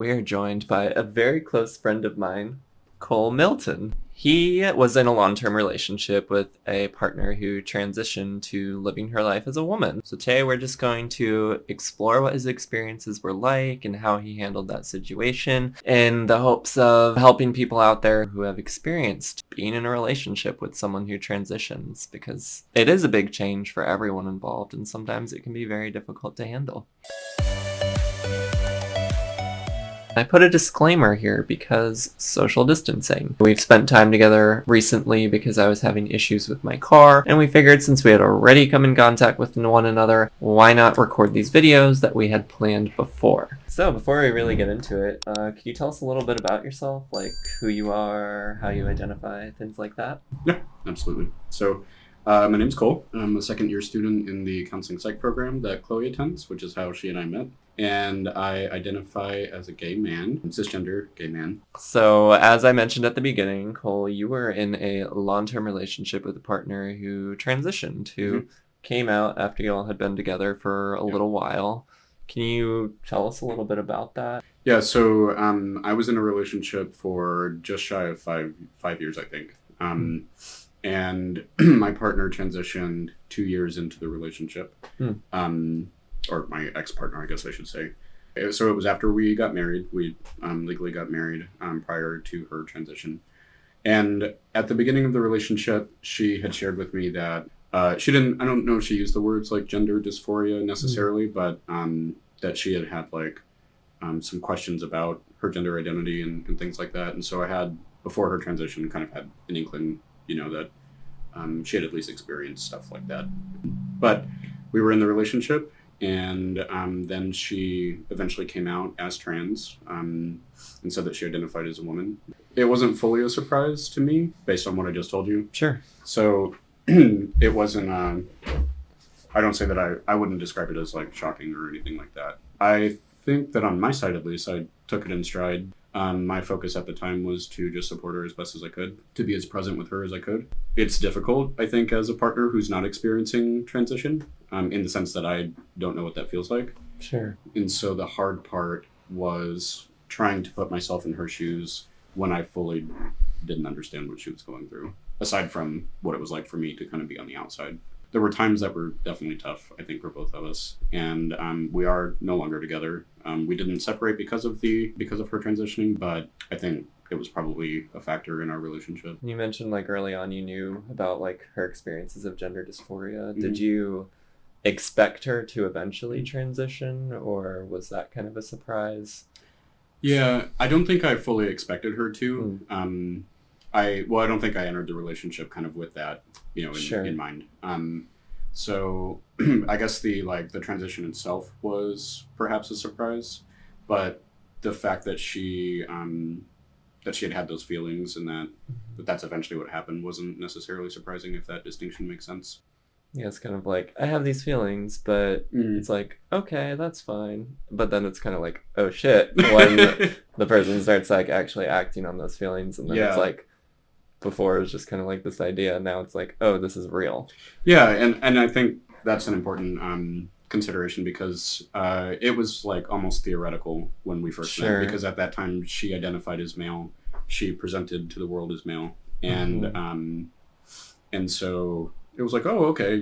We are joined by a very close friend of mine, Cole Milton. He was in a long-term relationship with a partner who transitioned to living her life as a woman. So today we're just going to explore what his experiences were like and how he handled that situation in the hopes of helping people out there who have experienced being in a relationship with someone who transitions, because it is a big change for everyone involved and sometimes it can be very difficult to handle. I put a disclaimer here because social distancing. We've spent time together recently because I was having issues with my car, and we figured since we had already come in contact with one another, why not record these videos that we had planned before? So before we really get into it, can you tell us a little bit about yourself, like who you are, how you identify, things like that? Yeah, absolutely. So my name's Cole. I'm a second-year student in the counseling psych program that Chloe attends, which is how she and I met. And I identify as a gay man, cisgender gay man. So, as I mentioned at the beginning, Cole, you were in a long-term relationship with a partner who transitioned, who came out after you all had been together for a little while. Can you tell us a little bit about that? Yeah, so I was in a relationship for just shy of five years, I think. And my partner transitioned 2 years into the relationship. Or my ex-partner, I guess I should say. So it was after we got married. We legally got married prior to her transition. And at the beginning of the relationship, she had shared with me that she didn't, I don't know if she used the words like gender dysphoria necessarily, but that she had like some questions about her gender identity and things like that. And so I had, before her transition, kind of had an inkling, that she had at least experienced stuff like that. But we were in the relationship. And then she eventually came out as trans and said that she identified as a woman. It wasn't fully a surprise to me based on what I just told you. Sure. So it wasn't, I don't say that I wouldn't describe it as like shocking or anything like that. I think that on my side, at least, I took it in stride. My focus at the time was to just support her as best as I could, to be as present with her as I could. It's difficult, I think, as a partner who's not experiencing transition, in the sense that I don't know what that feels like. Sure. And so the hard part was trying to put myself in her shoes when I fully didn't understand what she was going through, aside from what it was like for me to kind of be on the outside. There were times that were definitely tough, I think, for both of us, and we are no longer together. We didn't separate because of her transitioning, but I think it was probably a factor in our relationship. You mentioned like early on you knew about like her experiences of gender dysphoria. Did you expect her to eventually transition, or was that kind of a surprise? Yeah, I don't think I fully expected her to. I don't think I entered the relationship kind of with that, in mind. So I guess the transition itself was perhaps a surprise, but the fact that she had those feelings and that's eventually what happened wasn't necessarily surprising, if that distinction makes sense. Yeah, it's kind of like, I have these feelings, but it's like, okay, that's fine. But then it's kind of like, oh shit, when the person starts like actually acting on those feelings, and then it's like, before it was just kind of like this idea, and now it's like, oh, this is real. Yeah, and I think that's an important consideration, because it was like almost theoretical when we first met, because at that time she identified as male, she presented to the world as male, and so it was like, oh, okay,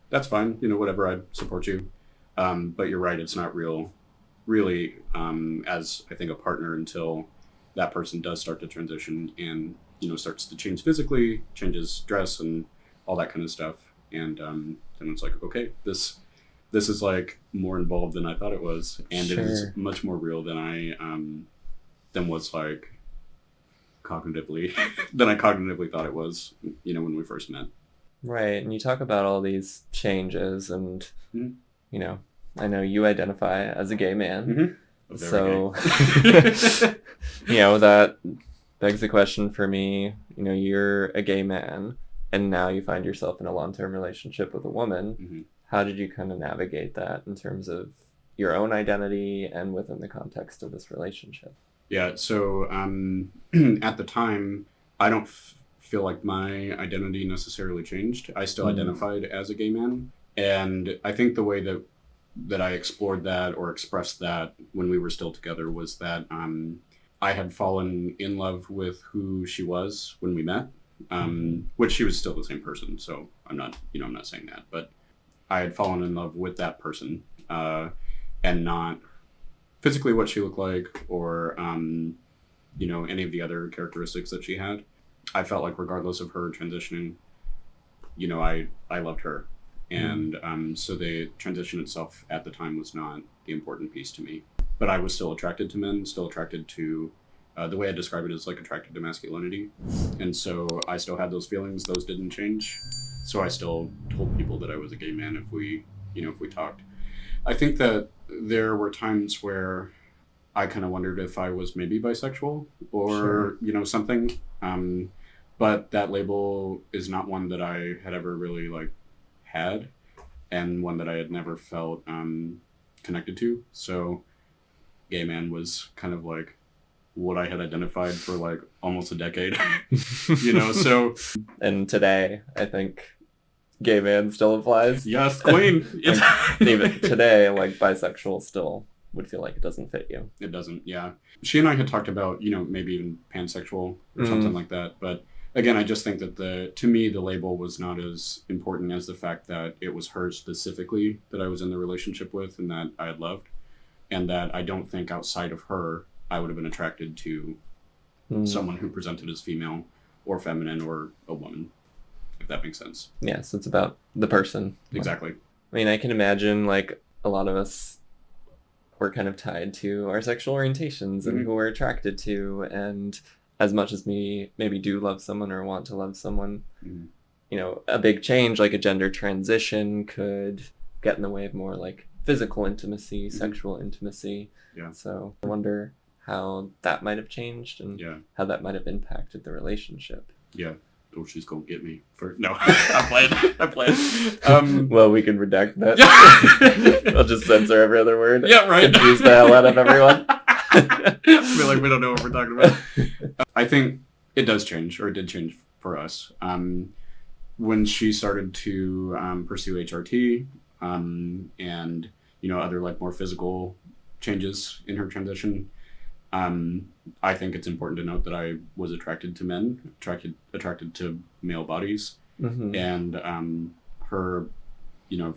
that's fine, whatever, I support you, but you're right, it's not really as I think a partner until that person does start to transition and starts to change physically, changes dress and all that kind of stuff. And then it's like, okay, this is like more involved than I thought it was. And it is much more real than was like cognitively, than I cognitively thought it was, when we first met. Right. And you talk about all these changes and, I know you identify as a gay man. So, that begs the question for me, you're a gay man and now you find yourself in a long-term relationship with a woman. How did you kind of navigate that in terms of your own identity and within the context of this relationship? Yeah, so at the time, I don't feel like my identity necessarily changed. I still identified as a gay man. And I think the way that that I explored that or expressed that when we were still together was that I had fallen in love with who she was when we met, which she was still the same person. So I'm not saying that, but I had fallen in love with that person, and not physically what she looked like or, any of the other characteristics that she had. I felt like regardless of her transitioning, I loved her. And so the transition itself at the time was not the important piece to me. But I was still attracted to men, still attracted to, the way I describe it is like attracted to masculinity. And so I still had those feelings. Those didn't change. So I still told people that I was a gay man if we talked. I think that there were times where I kind of wondered if I was maybe bisexual or, Sure. Something. But that label is not one that I had ever really had, and one that I had never felt connected to. So gay man was kind of like what I had identified for like almost a decade, so. And today, I think gay man still applies. Yes, queen. Even today, like bisexual still would feel like it doesn't fit you. It doesn't, yeah. She and I had talked about, maybe even pansexual or something like that. But again, I just think that to me, the label was not as important as the fact that it was her specifically that I was in the relationship with and that I had loved. And that I don't think outside of her, I would have been attracted to someone who presented as female or feminine or a woman, if that makes sense. Yes, it's about the person. Exactly. I mean, I can imagine like a lot of us were kind of tied to our sexual orientations and who we're attracted to. And as much as we maybe do love someone or want to love someone, a big change like a gender transition could get in the way of more like physical intimacy, sexual intimacy. Yeah. So I wonder how that might have changed and how that might have impacted the relationship. Yeah. Oh, she's gonna get me for no. I'm playing. Well, we can redact that. I'll just censor every other word. Yeah, right. Confuse the hell out of everyone. I feel like we don't know what we're talking about. I think it does change, or it did change for us. When she started to pursue HRT, and other like more physical changes in her transition, I think it's important to note that I was attracted to men, attracted to male bodies, and her,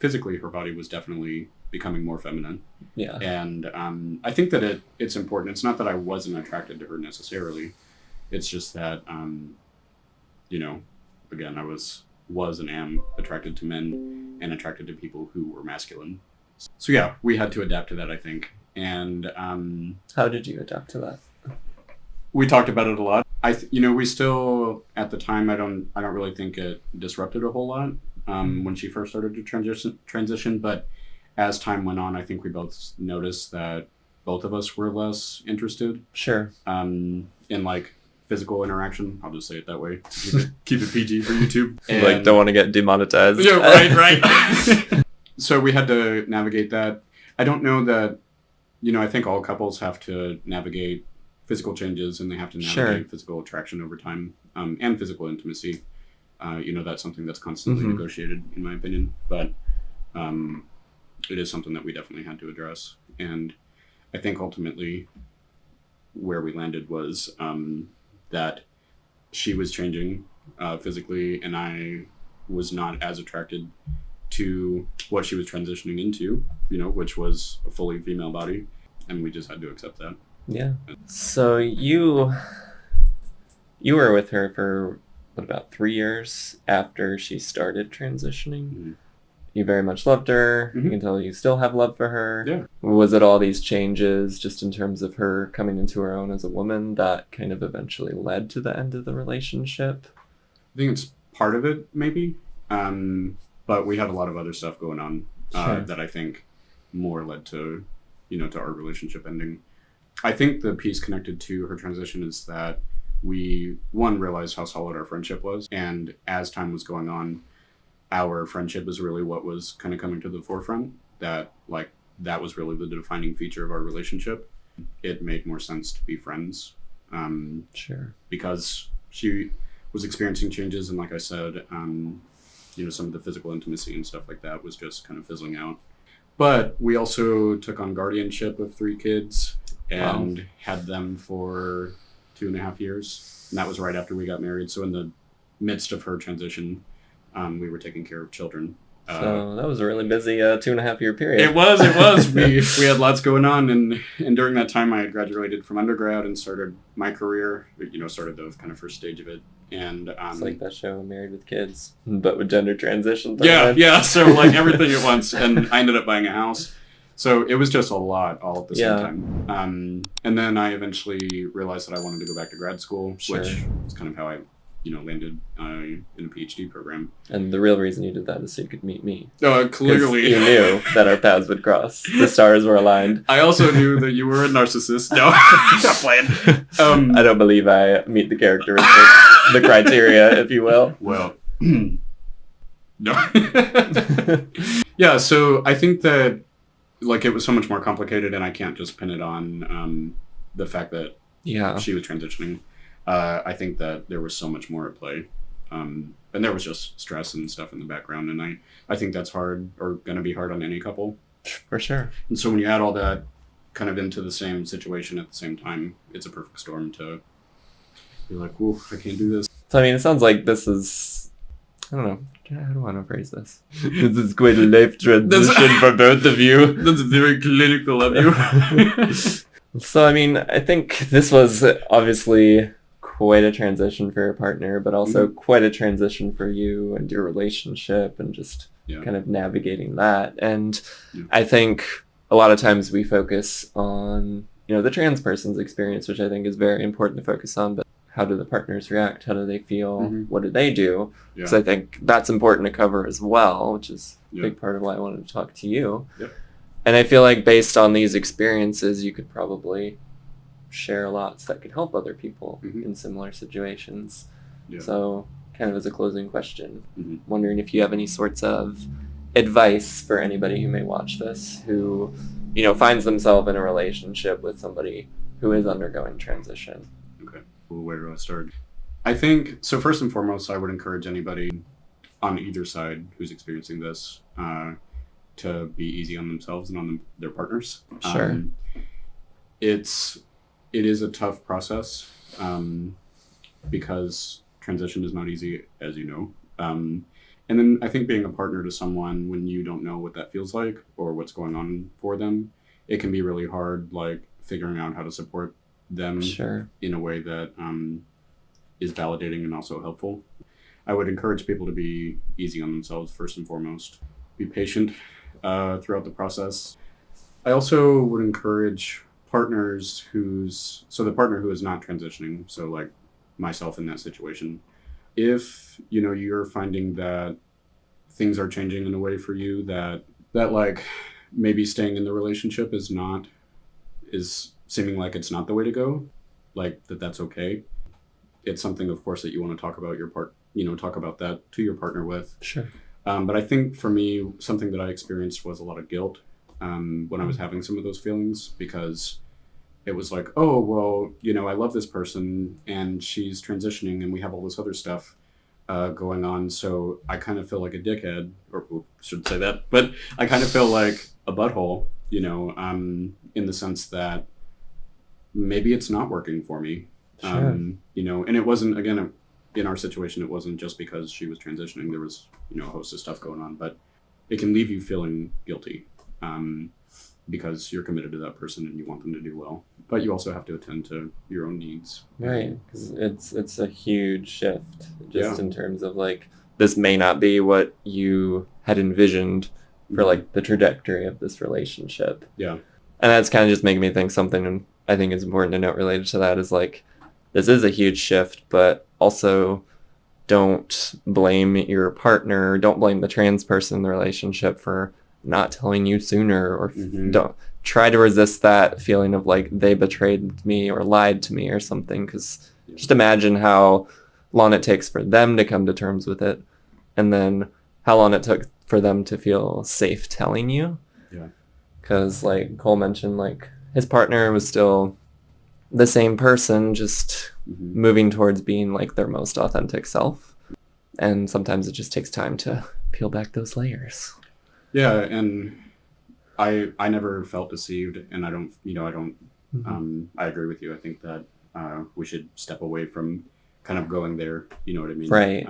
physically her body was definitely becoming more feminine. Yeah. And I think that it's important. It's not that I wasn't attracted to her necessarily. It's just that, again, I was and am attracted to men and attracted to people who were masculine. So yeah, we had to adapt to that, I think. And how did you adapt to that? We talked about it a lot. We still at the time I don't really think it disrupted a whole lot when she first started to transition. But as time went on, I think we both noticed that both of us were less interested. Sure. In like physical interaction. I'll just say it that way. Keep it PG for YouTube. And, like don't want to get demonetized. Yeah, right. So we had to navigate that. I don't know that. I think all couples have to navigate physical changes and they have to navigate physical attraction over time, and physical intimacy. That's something that's constantly negotiated, in my opinion. But it is something that we definitely had to address. And I think ultimately where we landed was that she was changing physically and I was not as attracted to what she was transitioning into, which was a fully female body, and we just had to accept that. Yeah. So you were with her for about 3 years after she started transitioning. You very much loved her. You can tell you still have love for her. Yeah. Was it all these changes just in terms of her coming into her own as a woman that kind of eventually led to the end of the relationship? I think it's part of it, maybe. But we had a lot of other stuff going on that I think more led to, to our relationship ending. I think the piece connected to her transition is that we, one, realized how solid our friendship was. And as time was going on, our friendship is really what was kind of coming to the forefront. That was really the defining feature of our relationship. It made more sense to be friends. Because she was experiencing changes. And like I said, some of the physical intimacy and stuff like that was just kind of fizzling out. But we also took on guardianship of 3 kids and Wow. had them for 2.5 years. And that was right after we got married. So in the midst of her transition, we were taking care of children. So that was a really busy 2.5 year period. It was. We had lots going on, and during that time, I had graduated from undergrad and started my career. Started the kind of first stage of it, and It's like that show, Married with Kids, but with gender transition. yeah. So like everything at once, and I ended up buying a house. So it was just a lot all at the same time. And then I eventually realized that I wanted to go back to grad school, Sure. which is kind of how I landed in a PhD program. And the real reason you did that is so you could meet me. Clearly. You knew that our paths would cross. The stars were aligned. I also knew that you were a narcissist. No, stop playing. I don't believe I meet the characteristics, the criteria, if you will. Well, no. Yeah, so I think that it was so much more complicated, and I can't just pin it on the fact that she was transitioning. I think that there was so much more at play. And there was just stress and stuff in the background. And I think that's hard, or going to be hard on any couple. For sure. And so when you add all that kind of into the same situation at the same time, it's a perfect storm to be like, whoa, I can't do this. So, I mean, it sounds like this is, I don't know, how do I want to phrase this? This is quite a life transition for both of you. That's very clinical of you. So, I mean, I think this was obviously quite a transition for your partner, but also quite a transition for you and your relationship and just kind of navigating that. And I think a lot of times we focus on, the trans person's experience, which I think is very important to focus on, but how do the partners react? How do they feel? What do they do? So I think that's important to cover as well, which is a big part of why I wanted to talk to you. And I feel like based on these experiences, you could probably share lots that could help other people in similar situations. So kind of as a closing question, wondering if you have any sorts of advice for anybody who may watch this, who, finds themselves in a relationship with somebody who is undergoing transition. Okay. Well, where do I start? I think, so first and foremost, I would encourage anybody on either side who's experiencing this to be easy on themselves and on their partners. Sure. It is a tough process because transition is not easy, as you know. And then I think being a partner to someone when you don't know what that feels like or what's going on for them, it can be really hard, figuring out how to support them in a way that is validating and also helpful. I would encourage people to be easy on themselves first and foremost. Be patient throughout the process. I also would encourage partners the partner who is not transitioning, so like myself in that situation, if you're finding that things are changing in a way for you that maybe staying in the relationship is seeming like it's not the way to go, that's okay. It's something, of course, that you want to talk about talk about that to your partner with. Sure. But I think for me, something that I experienced was a lot of guilt when I was having some of those feelings, because it was like, oh, well, I love this person and she's transitioning and we have all this other stuff going on. So I kind of feel like a dickhead, or shouldn't say that, but I kind of feel like a butthole, in the sense that maybe it's not working for me. Sure. And it wasn't, again, in our situation, it wasn't just because she was transitioning. There was, a host of stuff going on, but it can leave you feeling guilty because you're committed to that person and you want them to do well. But you also have to attend to your own needs. Right, because it's a huge shift just in terms of this may not be what you had envisioned for the trajectory of this relationship. Yeah. And that's kind of just making me think something I think is important to note related to that is this is a huge shift, but also don't blame your partner, don't blame the trans person in the relationship for not telling you sooner, or don't try to resist that feeling of they betrayed me or lied to me or something, because just imagine how long it takes for them to come to terms with it, and then how long it took for them to feel safe telling you. Because Cole mentioned, his partner was still the same person, just moving towards being their most authentic self, and sometimes it just takes time to peel back those layers. Yeah, and I never felt deceived, and I don't, Mm-hmm. I agree with you. I think that we should step away from kind of going there. You know what I mean? Right.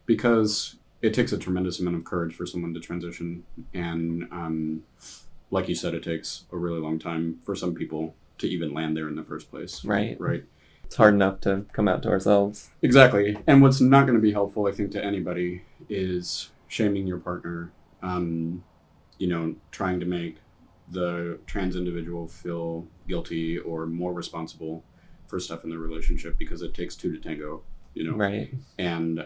Because it takes a tremendous amount of courage for someone to transition, and like you said, it takes a really long time for some people to even land there in the first place. Right. Right. It's hard enough to come out to ourselves. Exactly. And what's not going to be helpful, I think, to anybody is shaming your partner. Trying to make the trans individual feel guilty or more responsible for stuff in the relationship, because it takes two to tango, Right. And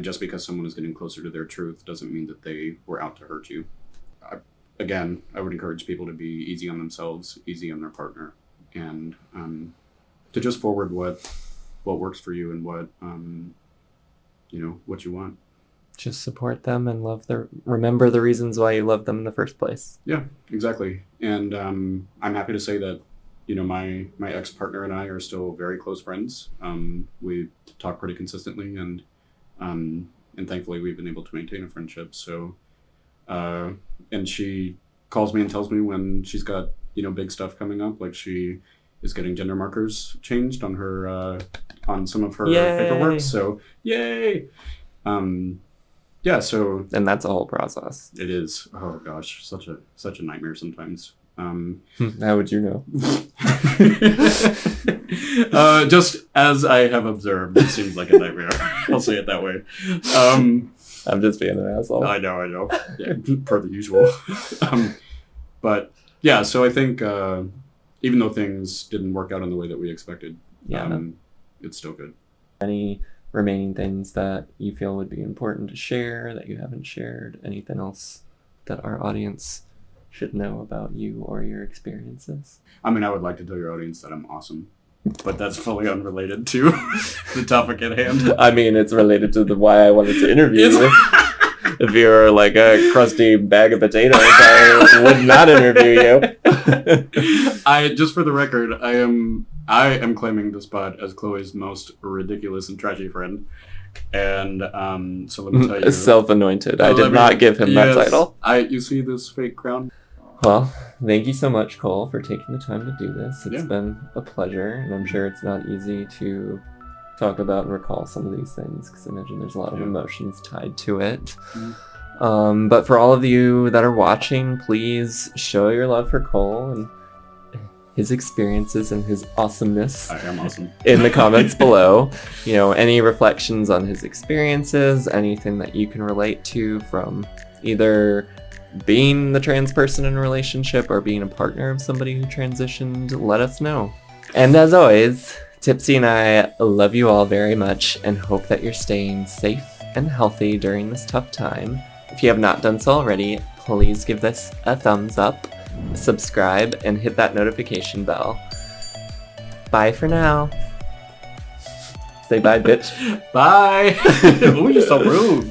just because someone is getting closer to their truth doesn't mean that they were out to hurt you. I would encourage people to be easy on themselves, easy on their partner, and to just forward what works for you and what you want. Just support them and remember the reasons why you love them in the first place. Yeah, exactly. And I'm happy to say that, my ex-partner and I are still very close friends. We talk pretty consistently, and thankfully we've been able to maintain a friendship. So, and she calls me and tells me when she's got, big stuff coming up, like she is getting gender markers changed on her, on some of her paperwork. So, yay! Yeah, so... And that's a whole process. It is. Oh gosh, such a nightmare sometimes. How would you know? Just as I have observed, it seems like a nightmare. I'll say it that way. I'm just being an asshole. I know. Yeah, per the usual. But yeah, so I think even though things didn't work out in the way that we expected, it's still good. Any remaining things that you feel would be important to share that you haven't shared? Anything else that our audience should know about you or your experiences? I mean, I would like to tell your audience that I'm awesome, but that's fully unrelated to the topic at hand. I mean, it's related to why I wanted to interview you. If you're like a crusty bag of potatoes, I would not interview you. Just for the record, I am claiming the spot as Chloe's most ridiculous and trashy friend. And so let me tell you. Self-anointed. I did not give him that title. You see this fake crown? Well, thank you so much, Cole, for taking the time to do this. It's been a pleasure, and I'm sure it's not easy to talk about and recall some of these things, because I imagine there's a lot of emotions tied to it. But for all of you that are watching, please show your love for Cole and his experiences and his awesomeness. I am awesome. In the comments below. Any reflections on his experiences, anything that you can relate to from either being the trans person in a relationship or being a partner of somebody who transitioned, let us know. And as always, Tipsy and I love you all very much and hope that you're staying safe and healthy during this tough time. If you have not done so already, please give this a thumbs up, subscribe, and hit that notification bell. Bye for now. Say bye, bitch. Bye. Ooh, you're so rude.